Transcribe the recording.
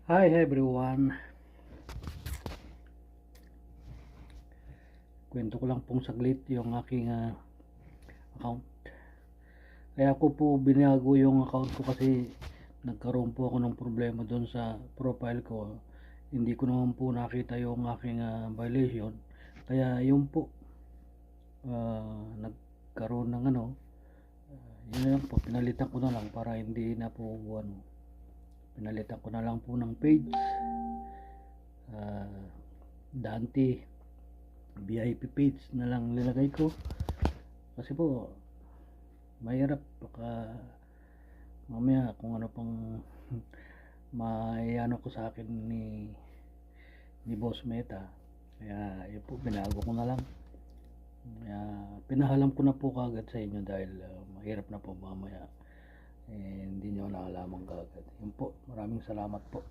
Hi everyone. Kwento ko lang pong saglit yung aking account. Kaya ko po binago yung account ko kasi nagkaroon po ako ng problema doon sa profile ko. Hindi ko naman po nakita yung aking violation. Kaya yun po, nagkaroon ng yun na lang po, pinalitan ko na lang para hindi na po pinalitan ko na lang po ng page. Dante VIP page na lang nilagay ko kasi po mahirap, baka mamaya kung ano pang maiano ko sa akin ni Boss Meta. Kaya yun po, binago ko na lang. Kaya pinahalam ko na po kagad sa inyo dahil mahirap na po mamaya hindi nyo nakalaman kagad. Yun po, maraming salamat po.